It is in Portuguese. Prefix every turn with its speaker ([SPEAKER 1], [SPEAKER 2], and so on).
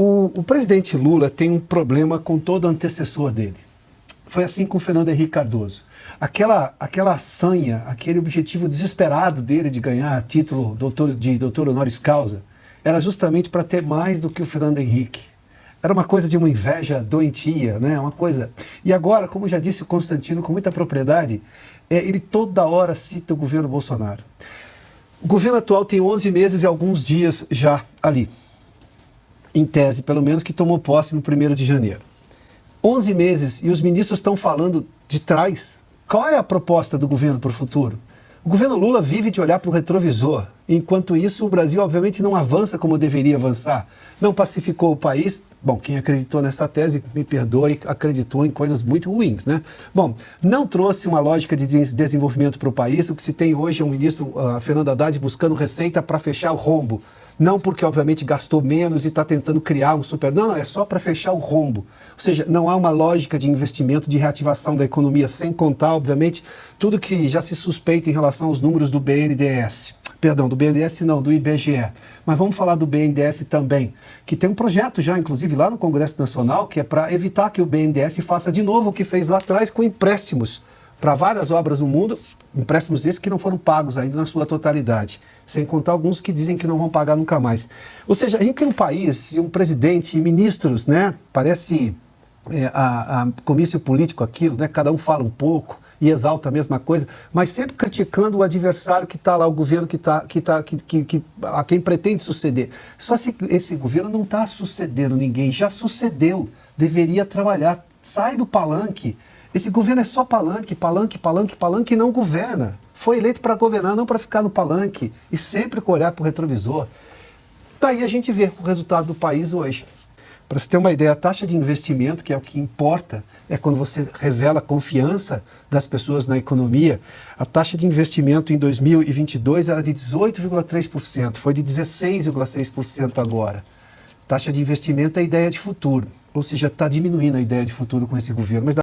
[SPEAKER 1] O presidente Lula tem um problema com todo o antecessor dele. Foi assim com o Fernando Henrique Cardoso. Aquela sanha, aquele objetivo desesperado dele de ganhar título de doutor honoris causa, era justamente para ter mais do que o Fernando Henrique. Era uma coisa de uma inveja doentia, né? Uma coisa. E agora, como já disse o Constantino com muita propriedade, ele toda hora cita o governo Bolsonaro. O governo atual tem 11 meses e alguns dias já ali, em tese, pelo menos, que tomou posse no 1º de janeiro. 11 meses e os ministros estão falando de trás. Qual é a proposta do governo para o futuro? O governo Lula vive de olhar para o retrovisor. Enquanto isso, o Brasil, obviamente, não avança como deveria avançar. Não pacificou o país. Bom, quem acreditou nessa tese, me perdoe, acreditou em coisas muito ruins, né? Bom, não trouxe uma lógica de desenvolvimento para o país. O que se tem hoje é um ministro, Fernando Haddad, buscando receita para fechar o rombo. Não porque, obviamente, gastou menos e está tentando criar um super... Não, é só para fechar o rombo. Ou seja, não há uma lógica de investimento, de reativação da economia, sem contar, obviamente, tudo que já se suspeita em relação aos números do BNDES. Perdão, do BNDES não, do IBGE. Mas vamos falar do BNDES também, que tem um projeto já, inclusive, lá no Congresso Nacional, que é para evitar que o BNDES faça de novo o que fez lá atrás com empréstimos para várias obras no mundo, empréstimos desses que não foram pagos ainda na sua totalidade, sem contar alguns que dizem que não vão pagar nunca mais. Ou seja, a gente tem um país, um presidente e ministros, né? Parece a comício político aquilo, né? Cada um fala um pouco e exalta a mesma coisa, mas sempre criticando o adversário que está lá, o governo a quem pretende suceder. Só se esse governo não está sucedendo ninguém, já sucedeu, deveria trabalhar, sai do palanque. Esse governo é só palanque, palanque, palanque, palanque e não governa. Foi eleito para governar, não para ficar no palanque e sempre com olhar para o retrovisor. Daí a gente vê o resultado do país hoje. Para você ter uma ideia, a taxa de investimento, que é o que importa, é quando você revela a confiança das pessoas na economia. A taxa de investimento em 2022 era de 18,3%, foi de 16,6% agora. Taxa de investimento é a ideia de futuro, ou seja, está diminuindo a ideia de futuro com esse governo. Mas